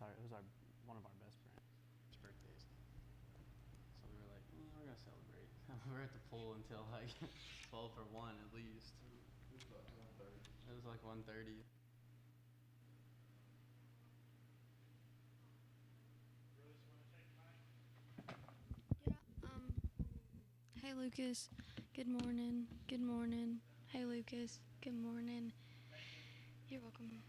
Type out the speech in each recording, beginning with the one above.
it was one of our best friends' birthdays. So we were like, we're gonna celebrate. We're at the pool until like 12 or 1 at least. It was like 1:30. It was like 1:30. Hey Lucas, good morning. Good morning. Hey Lucas, good morning. You're welcome.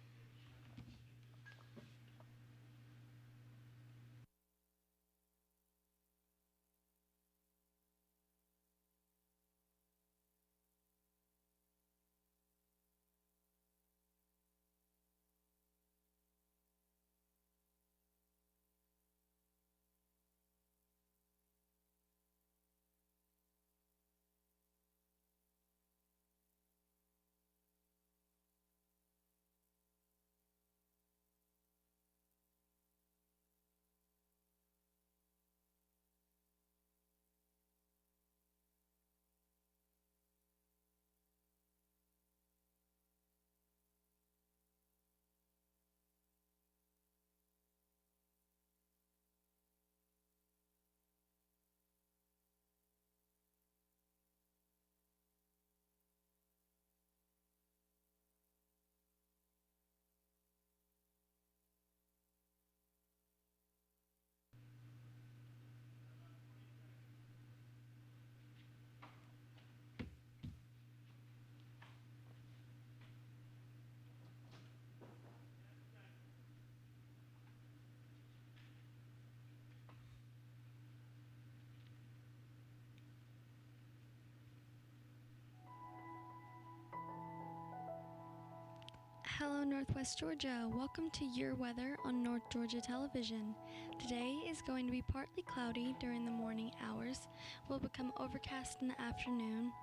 Hello Northwest Georgia, welcome to Your Weather on North Georgia Television. Today is going to be partly cloudy during the morning hours, will become overcast in the afternoon,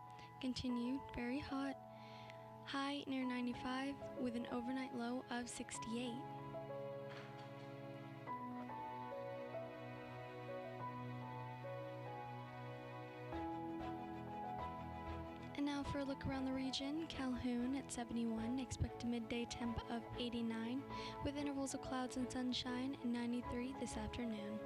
continue very hot, high near 95 with an overnight low of 68. And now for a look around the region, Calhoun at 71, expect a midday temp of 89, with intervals of clouds and sunshine, and 93 this afternoon.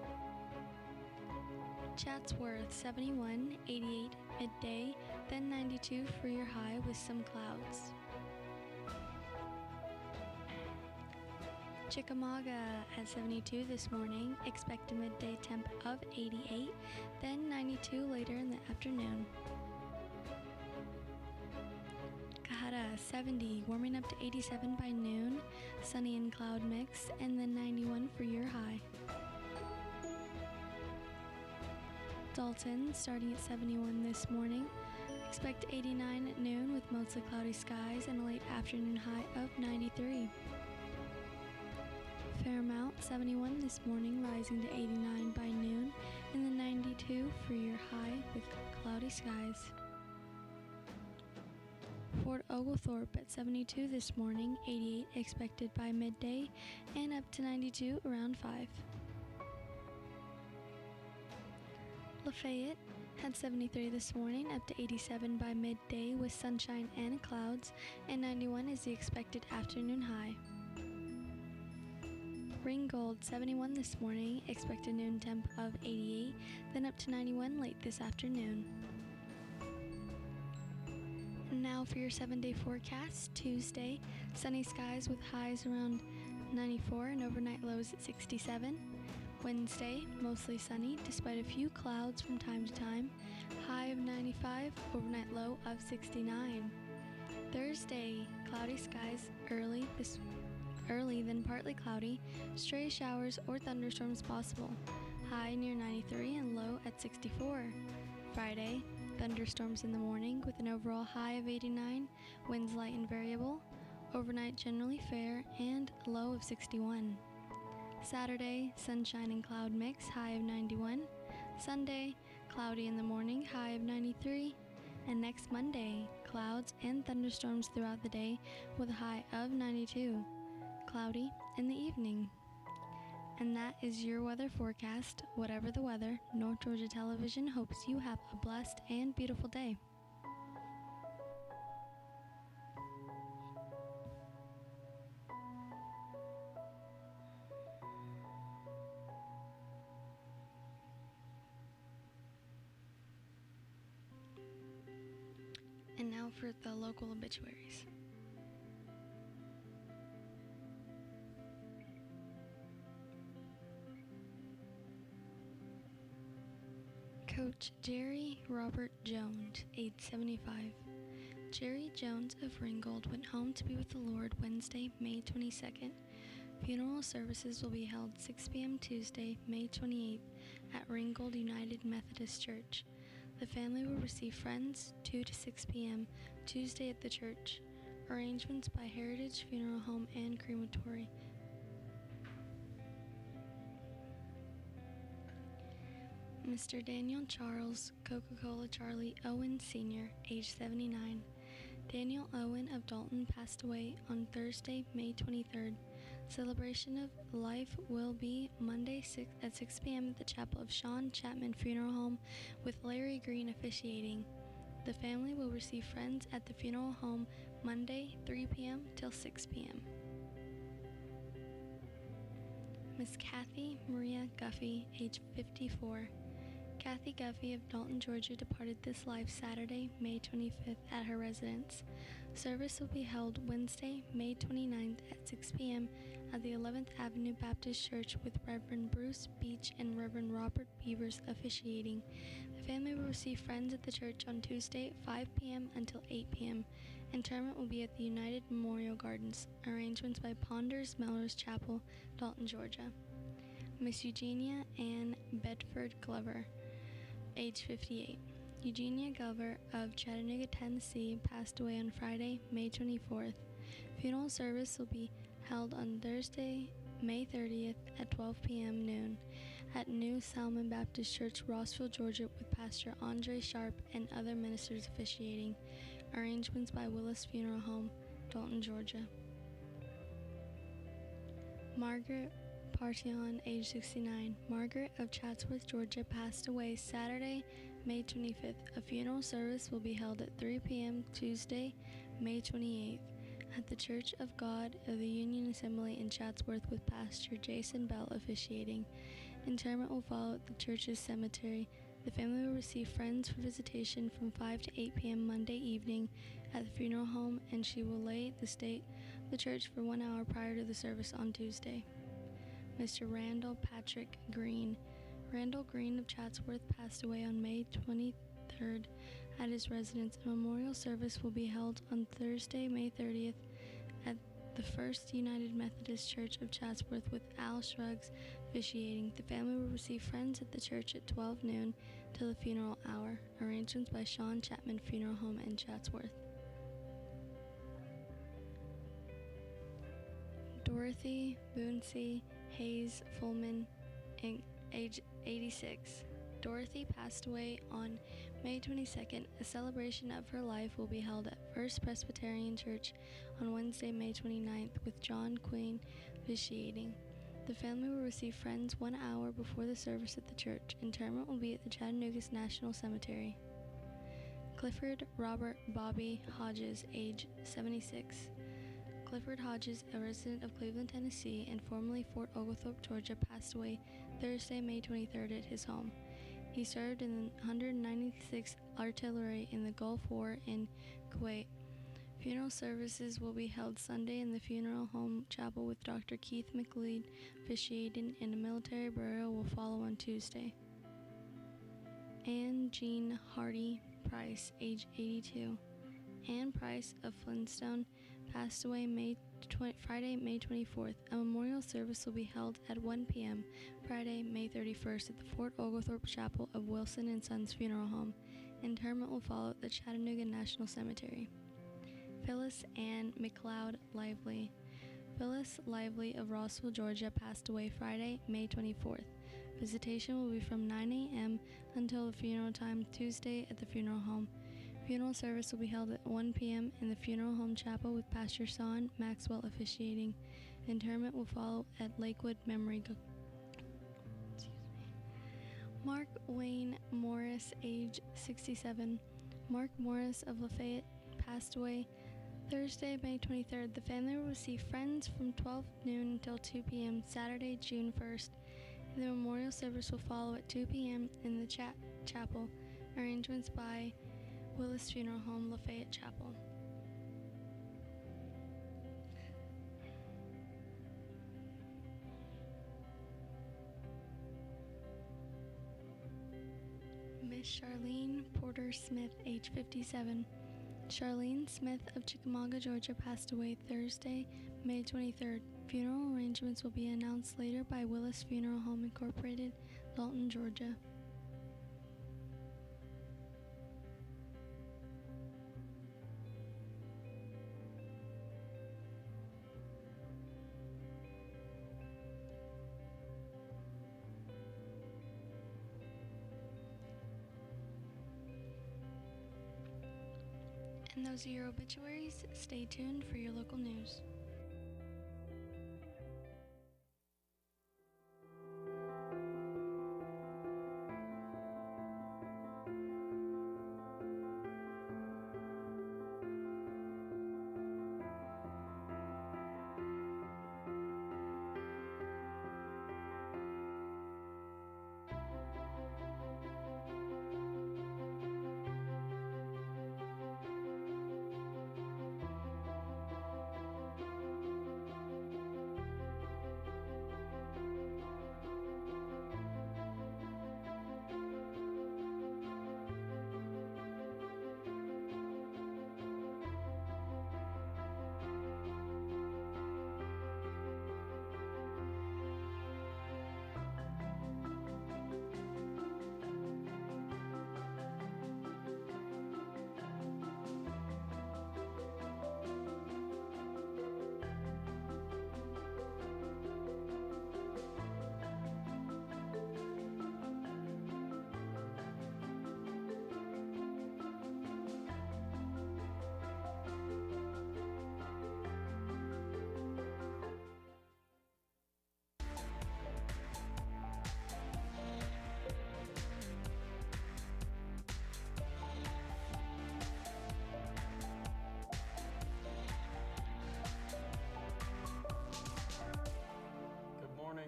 Chatsworth 71, 88 midday, then 92 for your high with some clouds. Chickamauga at 72 this morning, expect a midday temp of 88, then 92 later in the afternoon. 70, warming up to 87 by noon, sunny and cloud mix, and then 91 for your high. Dalton, starting at 71 this morning, expect 89 at noon with mostly cloudy skies and a late afternoon high of 93. Fairmount, 71 this morning, rising to 89 by noon, and then 92 for your high with cloudy skies. Fort Oglethorpe at 72 this morning, 88 expected by midday, and up to 92 around 5. Lafayette had 73 this morning, up to 87 by midday with sunshine and clouds, and 91 is the expected afternoon high. Ringgold, 71 this morning, expected noon temp of 88, then up to 91 late this afternoon. And now for your 7-day forecast. Tuesday, sunny skies with highs around 94 and overnight lows at 67. Wednesday, mostly sunny despite a few clouds from time to time. High of 95, overnight low of 69. Thursday, cloudy skies early then partly cloudy. Stray showers or thunderstorms possible. High near 93 and low at 64. Friday, thunderstorms in the morning with an overall high of 89, winds light and variable, overnight generally fair, and low of 61. Saturday, sunshine and cloud mix, high of 91. Sunday, cloudy in the morning, high of 93. And next Monday, clouds and thunderstorms throughout the day with a high of 92. Cloudy in the evening. And that is your weather forecast. Whatever the weather, North Georgia Television hopes you have a blessed and beautiful day. for the local obituaries. Coach Jerry Robert Jones, age 75. Jerry Jones of Ringgold went home to be with the Lord Wednesday, May 22nd. Funeral services will be held 6 p.m. Tuesday, May 28th at Ringgold United Methodist Church. The family will receive friends 2 to 6 p.m. Tuesday at the church. Arrangements by Heritage Funeral Home and Crematory. Mr. Daniel Charles Coca-Cola Charlie Owen Sr., age 79. Daniel Owen of Dalton passed away on Thursday, May 23rd. Celebration of life will be Monday at 6 p.m. at the chapel of Sean Chapman Funeral Home with Larry Green officiating. The family will receive friends at the funeral home Monday, 3 p.m. till 6 p.m. Miss Kathy Maria Guffey, age 54. Kathy Guffey of Dalton, Georgia departed this life Saturday, May 25th at her residence. Service will be held Wednesday, May 29th at 6 p.m. at the 11th Avenue Baptist Church with Reverend Bruce Beach and Reverend Robert Beavers officiating. The family will receive friends at the church on Tuesday at 5 p.m. until 8 p.m. Interment will be at the United Memorial Gardens. Arrangements by Ponders Melrose Chapel, Dalton, Georgia. Miss Eugenia Ann Bedford Glover, age 58. Eugenia Glover of Chattanooga, Tennessee, passed away on Friday, May 24th. Funeral service will be held on Thursday, May 30th at 12 p.m. noon at New Salmon Baptist Church, Rossville, Georgia, with Pastor Andre Sharp and other ministers officiating. Arrangements by Willis Funeral Home, Dalton, Georgia. Margaret Partion, age 69. Margaret of Chatsworth, Georgia, passed away Saturday, May 25th. A funeral service will be held at 3 p.m. Tuesday, May 28th at the Church of God of the Union Assembly in Chatsworth with Pastor Jason Bell officiating. Interment will follow at the church's cemetery. The family will receive friends for visitation from 5 to 8 p.m. Monday evening at the funeral home, and she will lay the state of the church for 1 hour prior to the service on Tuesday. Mr. Randall Patrick Green. Randall Green of Chatsworth passed away on May 23rd at his residence. A memorial service will be held on Thursday, May 30th at the First United Methodist Church of Chatsworth with Al Shrugs officiating. The family will receive friends at the church at 12 noon till the funeral hour. Arrangements by Sean Chapman Funeral Home in Chatsworth. Dorothy Boonsey Hayes Fullman, age 86. Dorothy passed away on May 22nd. A celebration of her life will be held at First Presbyterian Church on Wednesday, May 29th, with John Queen officiating. The family will receive friends 1 hour before the service at the church. Interment will be at the Chattanooga National Cemetery. Clifford Robert Bobby Hodges, age 76. Clifford Hodges, a resident of Cleveland, Tennessee, and formerly Fort Oglethorpe, Georgia, passed away Thursday, May 23rd at his home. He served in the 196th Artillery in the Gulf War in Kuwait. Funeral services will be held Sunday in the funeral home chapel with Dr. Keith McLeod officiating, and a military burial will follow on Tuesday. Anne Jean Hardy Price, age 82. Anne Price of Flintstone passed away Friday, May 24th. A memorial service will be held at 1 p.m. Friday, May 31st at the Fort Oglethorpe Chapel of Wilson and Sons Funeral Home. Interment will follow at the Chattanooga National Cemetery. Phyllis Ann McLeod Lively. Phyllis Lively of Rossville, Georgia, passed away Friday, May 24th. Visitation will be from 9 a.m. until the funeral time Tuesday at the funeral home. Funeral service will be held at 1 p.m. in the funeral home chapel with Pastor Son Maxwell officiating. Interment will follow at Lakewood Memory. Mark Wayne Morris, age 67. Mark Morris of Lafayette passed away Thursday, May 23rd. The family will receive friends from 12 noon until 2 p.m. Saturday, June 1st. The memorial service will follow at 2 p.m. in the chapel. Arrangements by Willis Funeral Home, Lafayette Chapel. Miss Charlene Porter Smith, age 57. Charlene Smith of Chickamauga, Georgia, passed away Thursday, May 23rd. Funeral arrangements will be announced later by Willis Funeral Home Incorporated, Dalton, Georgia. And those are your obituaries. Stay tuned for your local news.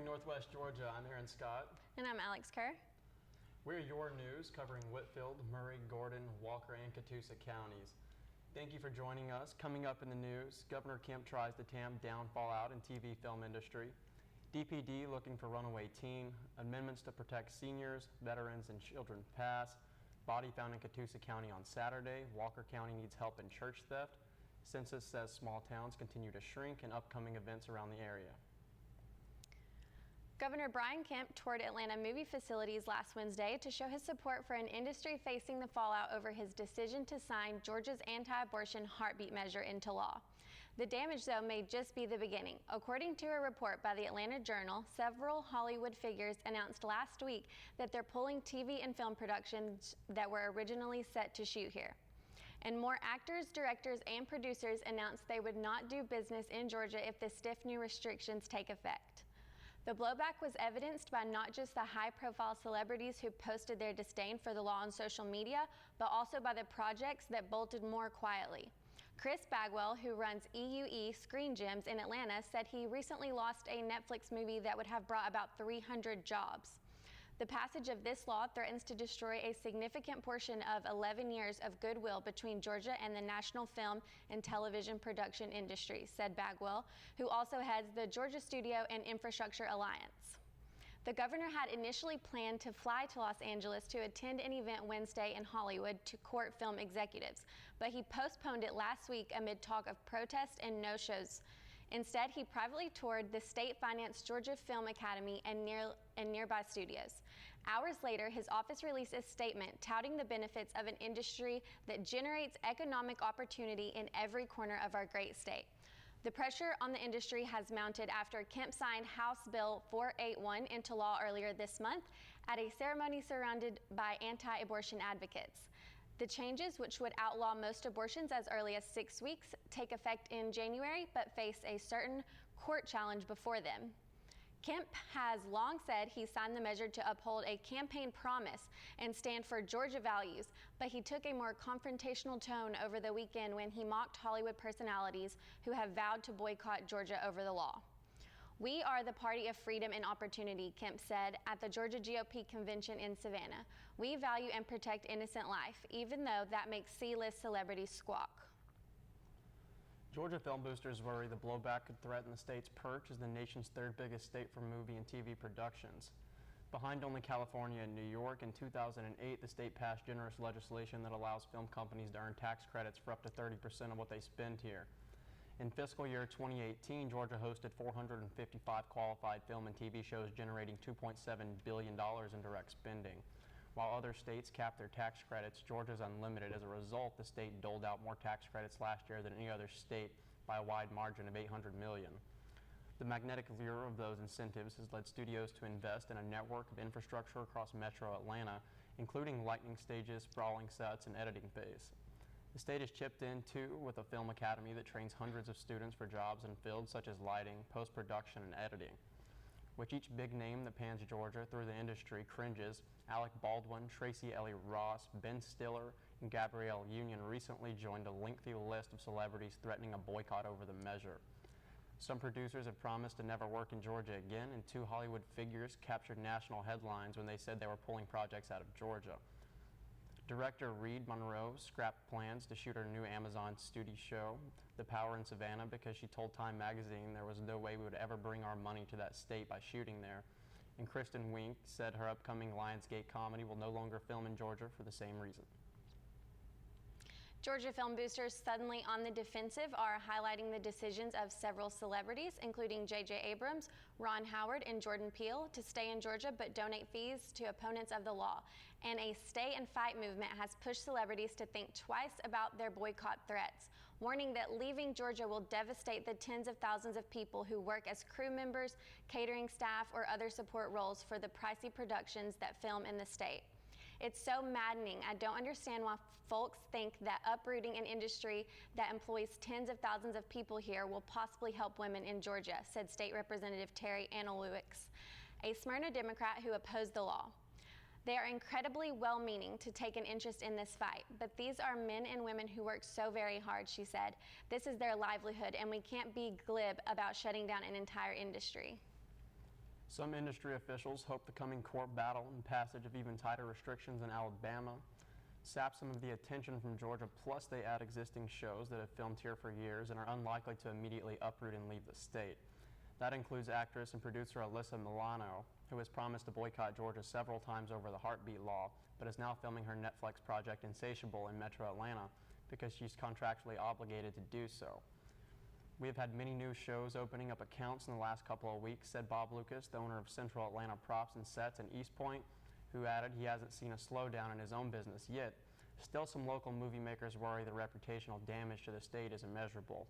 Northwest Georgia. I'm Aaron Scott. And I'm Alex Kerr. We're your news covering Whitfield, Murray, Gordon, Walker, and Catoosa counties. Thank you for joining us. Coming up in the news, Governor Kemp tries to tamp down fallout in TV film industry. DPD looking for runaway teen. Amendments to protect seniors, veterans, and children pass. Body found in Catoosa County on Saturday. Walker County needs help in church theft. Census says small towns continue to shrink, and upcoming events around the area. Governor Brian Kemp toured Atlanta movie facilities last Wednesday to show his support for an industry facing the fallout over his decision to sign Georgia's anti-abortion heartbeat measure into law. The damage, though, may just be the beginning. According to a report by the Atlanta Journal, several Hollywood figures announced last week that they're pulling TV and film productions that were originally set to shoot here. And more actors, directors, and producers announced they would not do business in Georgia if the stiff new restrictions take effect. The blowback was evidenced by not just the high-profile celebrities who posted their disdain for the law on social media, but also by the projects that bolted more quietly. Chris Bagwell, who runs EUE Screen Gems in Atlanta, said he recently lost a Netflix movie that would have brought about 300 jobs. The passage of this law threatens to destroy a significant portion of 11 years of goodwill between Georgia and the national film and television production industry, said Bagwell, who also heads the Georgia Studio and Infrastructure Alliance. The governor had initially planned to fly to Los Angeles to attend an event Wednesday in Hollywood to court film executives, but he postponed it last week amid talk of protests and no-shows. Instead, he privately toured the state-financed Georgia Film Academy and nearby studios. Hours later, his office released a statement touting the benefits of an industry that generates economic opportunity in every corner of our great state. The pressure on the industry has mounted after Kemp signed House Bill 481 into law earlier this month at a ceremony surrounded by anti-abortion advocates. The changes, which would outlaw most abortions as early as 6 weeks, take effect in January, but face a certain court challenge before them. Kemp has long said he signed the measure to uphold a campaign promise and stand for Georgia values, but he took a more confrontational tone over the weekend when he mocked Hollywood personalities who have vowed to boycott Georgia over the law. "We are the party of freedom and opportunity," Kemp said at the Georgia GOP convention in Savannah. "We value and protect innocent life, even though that makes C-list celebrities squawk." Georgia film boosters worry the blowback could threaten the state's perch as the nation's third biggest state for movie and TV productions. Behind only California and New York, in 2008, the state passed generous legislation that allows film companies to earn tax credits for up to 30% of what they spend here. In fiscal year 2018, Georgia hosted 455 qualified film and TV shows, generating $2.7 billion in direct spending. While other states capped their tax credits, Georgia's unlimited. As a result, the state doled out more tax credits last year than any other state by a wide margin of $800 million. The magnetic lure of those incentives has led studios to invest in a network of infrastructure across metro Atlanta, including lighting stages, sprawling sets, and editing bays. The state has chipped in, too, with a film academy that trains hundreds of students for jobs in fields such as lighting, post-production, and editing. With each big name that pans Georgia through the industry cringes, Alec Baldwin, Tracy Elliott Ross, Ben Stiller, and Gabrielle Union recently joined a lengthy list of celebrities threatening a boycott over the measure. Some producers have promised to never work in Georgia again, and two Hollywood figures captured national headlines when they said they were pulling projects out of Georgia. Director Reed Monroe scrapped plans to shoot her new Amazon studio show, The Power in Savannah, because she told Time magazine there was no way we would ever bring our money to that state by shooting there. And Kristen Wiig said her upcoming Lionsgate comedy will no longer film in Georgia for the same reason. Georgia film boosters suddenly on the defensive are highlighting the decisions of several celebrities, including J.J. Abrams, Ron Howard, and Jordan Peele, to stay in Georgia but donate fees to opponents of the law. And a stay and fight movement has pushed celebrities to think twice about their boycott threats, warning that leaving Georgia will devastate the tens of thousands of people who work as crew members, catering staff, or other support roles for the pricey productions that film in the state. "It's so maddening. I don't understand why folks think that uprooting an industry that employs tens of thousands of people here will possibly help women in Georgia," said State Representative Terry Anulewicz, a Smyrna Democrat who opposed the law. "They are incredibly well-meaning to take an interest in this fight, but these are men and women who work so very hard," she said. "This is their livelihood, and we can't be glib about shutting down an entire industry." Some industry officials hope the coming court battle and passage of even tighter restrictions in Alabama sap some of the attention from Georgia, plus they add existing shows that have filmed here for years and are unlikely to immediately uproot and leave the state. That includes actress and producer Alyssa Milano, who has promised to boycott Georgia several times over the heartbeat law, but is now filming her Netflix project Insatiable in metro Atlanta because she's contractually obligated to do so. "We have had many new shows opening up accounts in the last couple of weeks," said Bob Lucas, the owner of Central Atlanta Props and Sets in East Point, who added he hasn't seen a slowdown in his own business yet. Still, some local movie makers worry the reputational damage to the state is immeasurable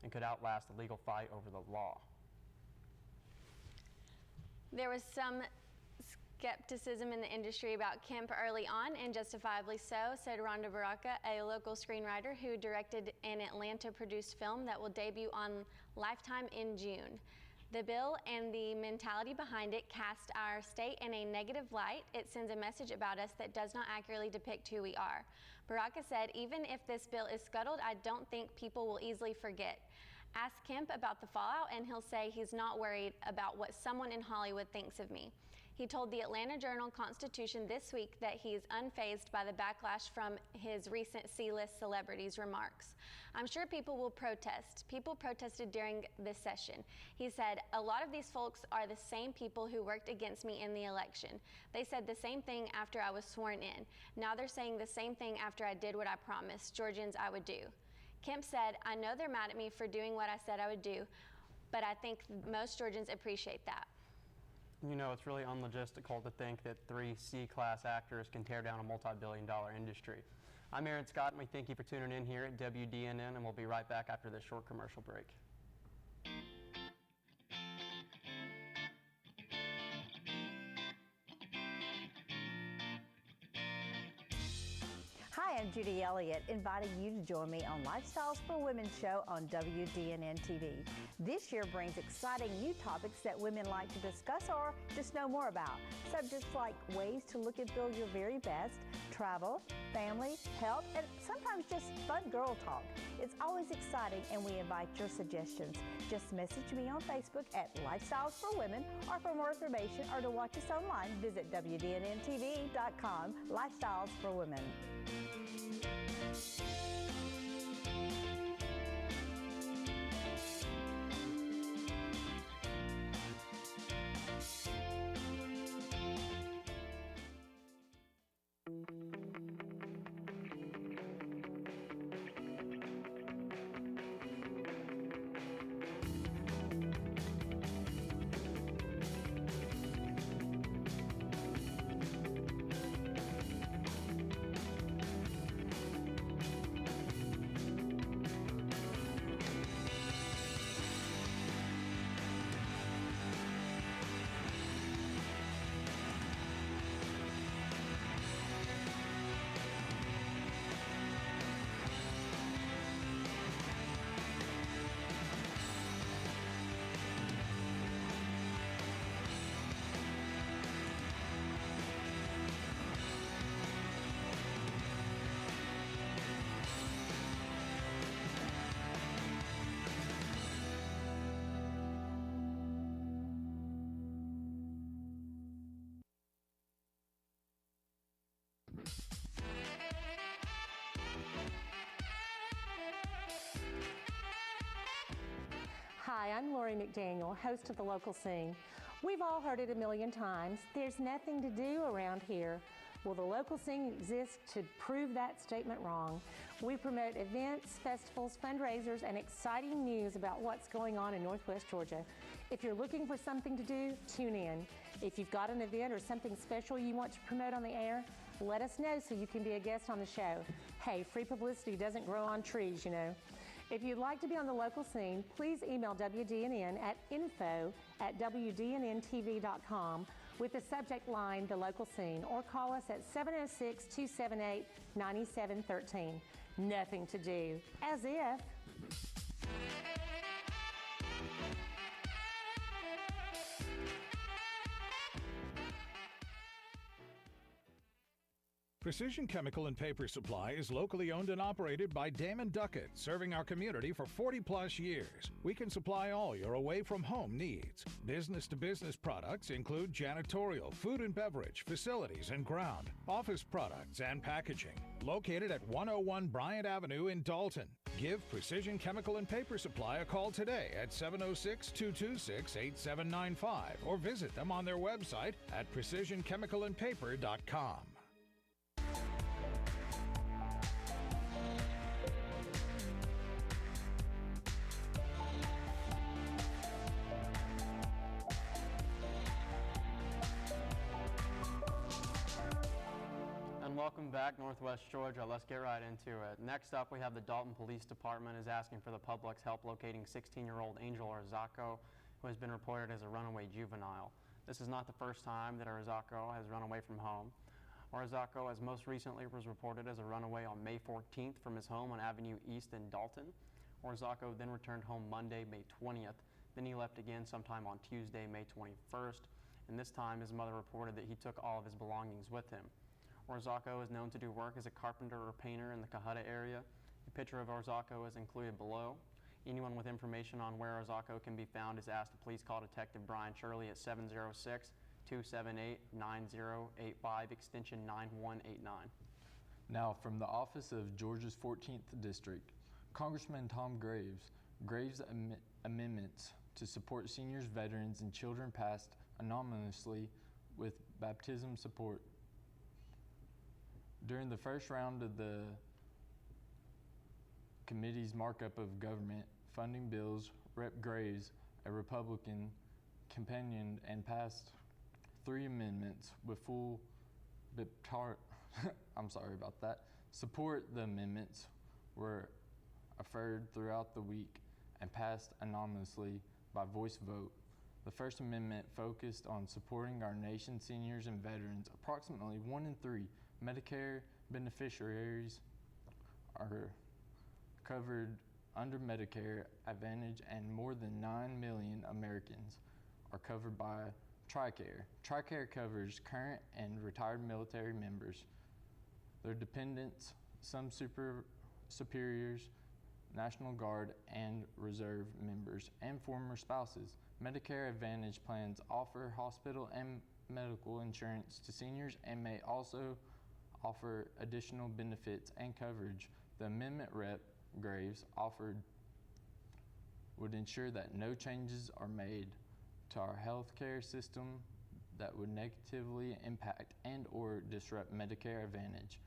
and could outlast the legal fight over the law. There was some skepticism in the industry about Kemp early on, and justifiably so, said Rhonda Baraka, a local screenwriter who directed an Atlanta-produced film that will debut on Lifetime in June. "The bill and the mentality behind it cast our state in a negative light. It sends a message about us that does not accurately depict who we are." Baraka said, "Even if this bill is scuttled, I don't think people will easily forget. Ask Kemp about the fallout and he'll say he's not worried about what someone in Hollywood thinks of me." He told the Atlanta Journal-Constitution this week that he is unfazed by the backlash from his recent C-list celebrities' remarks. "I'm sure people will protest. People protested during this session." He said, "A lot of these folks are the same people who worked against me in the election. They said the same thing after I was sworn in. Now they're saying the same thing after I did what I promised Georgians I would do." Kemp said, "I know they're mad at me for doing what I said I would do, but I think most Georgians appreciate that." You know, it's really unlogistical to think that three C-class actors can tear down a multi-billion-dollar industry. I'm Aaron Scott, and we thank you for tuning in here at WDNN, and we'll be right back after this short commercial break. Hi, Hi, I'm Judy Elliott, inviting you to join me on Lifestyles for Women show on WDNN TV. This year brings exciting new topics that women like to discuss or just know more about. Subjects like ways to look and feel your very best, travel, family, health, and sometimes just fun girl talk. It's always exciting, and we invite your suggestions. Just message me on Facebook at Lifestyles for Women, or for more information or to watch us online, visit WDNNTV.com. Lifestyles for Women. Hi, I'm Lori McDaniel, host of The Local Scene. We've all heard it a million times. There's nothing to do around here. Well, The Local Scene exists to prove that statement wrong. We promote events, festivals, fundraisers, and exciting news about what's going on in Northwest Georgia. If you're looking for something to do, tune in. If you've got an event or something special you want to promote on the air, let us know so you can be a guest on the show. Hey, free publicity doesn't grow on trees, you know. If you'd like to be on The Local Scene, please email WDNN at info@WDNNTV.com with the subject line, The Local Scene, or call us at 706-278-9713. Nothing to do. As if. Precision Chemical and Paper Supply is locally owned and operated by Damon Duckett, serving our community for 40-plus years. We can supply all your away-from-home needs. Business-to-business products include janitorial, food and beverage, facilities and ground, office products, and packaging. Located at 101 Bryant Avenue in Dalton. Give Precision Chemical and Paper Supply a call today at 706-226-8795 or visit them on their website at precisionchemicalandpaper.com. Welcome back, Northwest Georgia. Let's get right into it. Next up, we have the Dalton Police Department is asking for the public's help locating 16-year-old Angel Orzacco, who has been reported as a runaway juvenile. This is not the first time that Orzacco has run away from home. Orzacco, as most recently, was reported as a runaway on May 14th from his home on Avenue East in Dalton. Orzacco then returned home Monday, May 20th. Then he left again sometime on Tuesday, May 21st, and this time his mother reported that he took all of his belongings with him. Orzacco is known to do work as a carpenter or painter in the Cohutta area. A picture of Orzacco is included below. Anyone with information on where Orzacco can be found is asked to please call Detective Brian Shirley at 706-278-9085, extension 9189. Now, from the office of Georgia's 14th District, Congressman Tom Graves, amendments to support seniors, veterans, and children passed anonymously with baptism support. During the first round of the committee's markup of government funding bills, Rep. Graves, a Republican, companioned and passed 3 amendments with full support. The amendments were affirmed throughout the week and passed anonymously by voice vote. The First Amendment focused on supporting our nation's seniors and veterans. Approximately 1 in 3 Medicare, beneficiaries are covered under Medicare Advantage, and more than 9 million Americans are covered by TRICARE. TRICARE covers current and retired military members, their dependents, some superiors, National Guard and Reserve members, and former spouses. Medicare Advantage plans offer hospital and medical insurance to seniors and may also offer additional benefits and coverage. The amendment Rep. Graves offered would ensure that no changes are made to our healthcare system that would negatively impact and or disrupt Medicare Advantage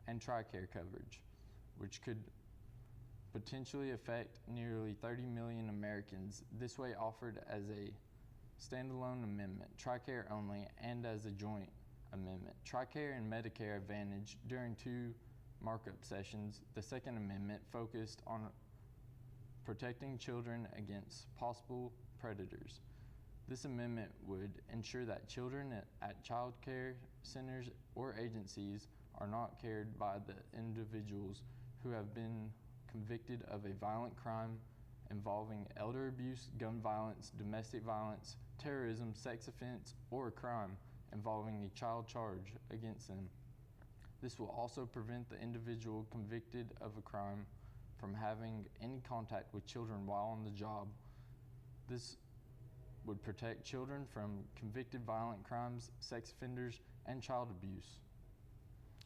and TRICARE coverage, which could potentially affect nearly 30 million Americans. This way offered as a standalone amendment, TRICARE only, and as a joint amendment. TRICARE and Medicare Advantage during two markup sessions. The Second Amendment focused on protecting children against possible predators. This amendment would ensure that children at child care centers or agencies are not cared by the individuals who have been convicted of a violent crime involving elder abuse, gun violence, domestic violence, terrorism, sex offense, or a crime involving a child charge against them. This will also prevent the individual convicted of a crime from having any contact with children while on the job. This would protect children from convicted violent crimes, sex offenders, and child abuse.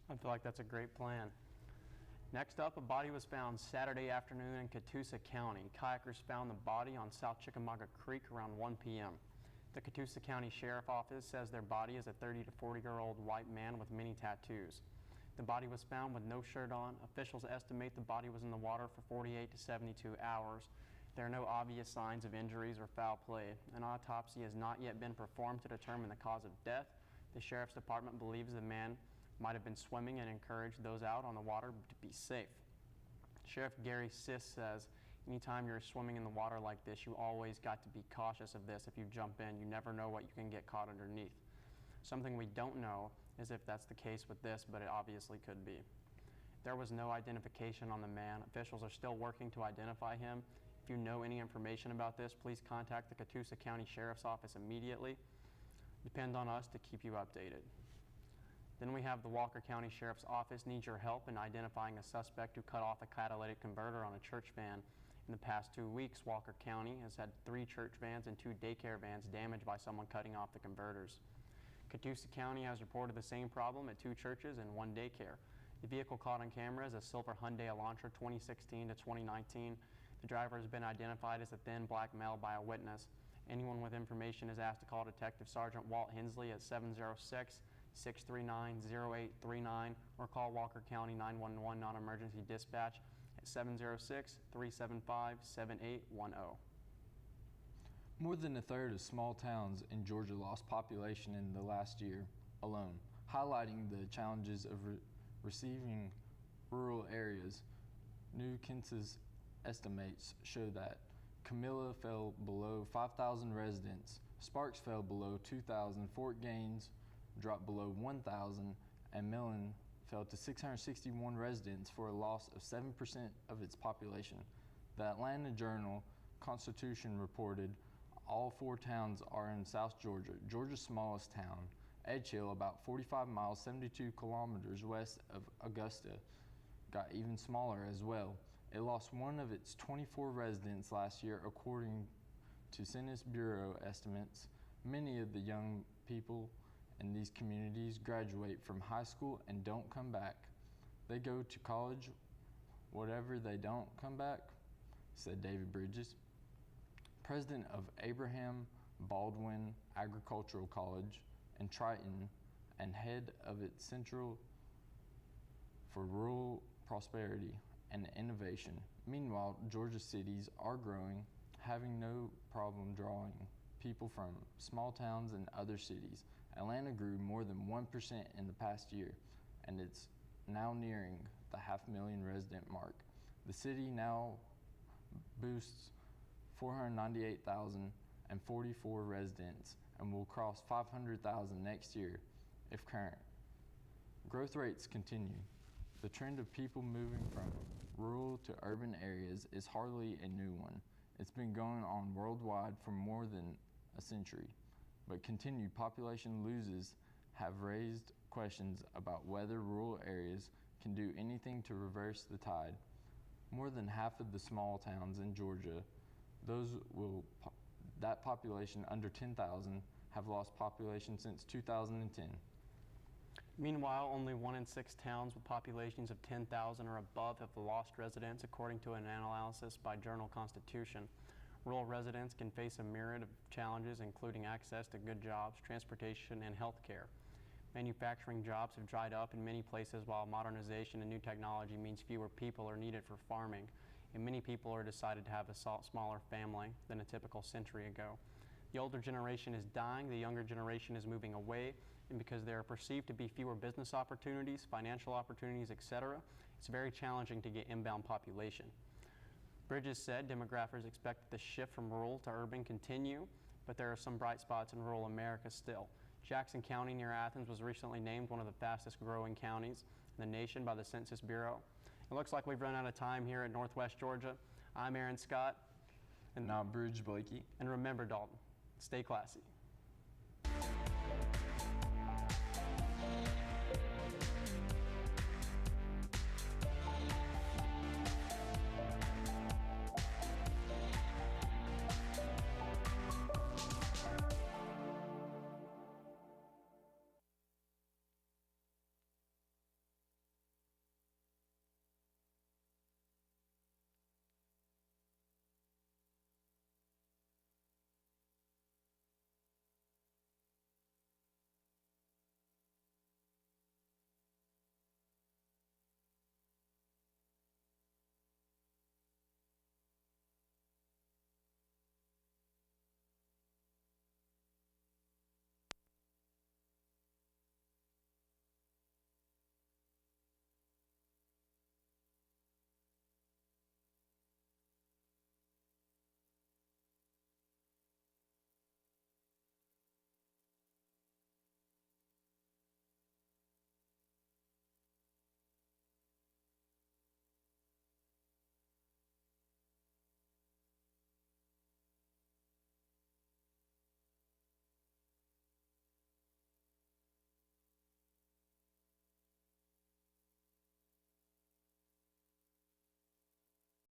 I feel like that's a great plan. Next up, a body was found Saturday afternoon in Catoosa County. Kayakers found the body on South Chickamauga Creek around 1 p.m. The Catoosa County Sheriff Office says their body is a 30 to 40-year-old white man with many tattoos. The body was found with no shirt on. Officials estimate the body was in the water for 48 to 72 hours. There are no obvious signs of injuries or foul play. An autopsy has not yet been performed to determine the cause of death. The Sheriff's Department believes the man might have been swimming and encouraged those out on the water to be safe. Sheriff Gary Siss says, anytime you're swimming in the water like this, you always got to be cautious of this. If you jump in, you never know what you can get caught underneath. Something we don't know is if that's the case with this, but it obviously could be. There was no identification on the man. Officials are still working to identify him. If you know any information about this, please contact the Catoosa County Sheriff's Office immediately. Depend on us to keep you updated. Then we have the Walker County Sheriff's Office needs your help in identifying a suspect who cut off a catalytic converter on a church van. In the past 2 weeks, Walker County has had 3 church vans and 2 daycare vans damaged by someone cutting off the converters. Catoosa County has reported the same problem at 2 churches and 1 daycare. The vehicle caught on camera is a silver Hyundai Elantra 2016 to 2019. The driver has been identified as a thin black male by a witness. Anyone with information is asked to call Detective Sergeant Walt Hensley at 706-639-0839 or call Walker County 911 non-emergency dispatch at 706-375-7810. More than a third of small towns in Georgia lost population in the last year alone, highlighting the challenges of receiving rural areas. New census estimates show that Camilla fell below 5,000 residents, Sparks fell below 2,000, Fort Gaines dropped below 1,000, and Millen fell to 661 residents for a loss of 7% of its population. The Atlanta Journal-Constitution reported all 4 towns are in South Georgia. Georgia's smallest town, Edge Hill, about 45 miles, 72 kilometers west of Augusta, got even smaller as well. It lost one of its 24 residents last year, according to Census Bureau estimates. Many of the young people in these communities graduate from high school and don't come back. They go to college, whatever they don't come back, said David Bridges, president of Abraham Baldwin Agricultural College in Triton and head of its Center for Rural Prosperity and Innovation. Meanwhile, Georgia cities are growing, having no problem drawing people from small towns and other cities. Atlanta grew more than 1% in the past year, and it's now nearing the 500,000 resident mark. The city now boasts 498,044 residents and will cross 500,000 next year if current growth rates continue. The trend of people moving from rural to urban areas is hardly a new one. It's been going on worldwide for more than a century, but continued population losses have raised questions about whether rural areas can do anything to reverse the tide. More than half of the small towns in Georgia, that population under 10,000, have lost population since 2010. Meanwhile, only 1 in 6 towns with populations of 10,000 or above have lost residents, according to an analysis by Journal Constitution. Rural residents can face a myriad of challenges, including access to good jobs, transportation, and health care. Manufacturing jobs have dried up in many places, while modernization and new technology means fewer people are needed for farming, and many people are decided to have a smaller family than a typical century ago. The older generation is dying, the younger generation is moving away, and because there are perceived to be fewer business opportunities, financial opportunities, etc., it's very challenging to get inbound population. Bridges said demographers expect the shift from rural to urban continue, but there are some bright spots in rural America still. Jackson County near Athens was recently named one of the fastest growing counties in the nation by the Census Bureau. It looks like we've run out of time here at Northwest Georgia. I'm Aaron Scott. And I'm Bridge Blakey. And remember, Dalton, stay classy.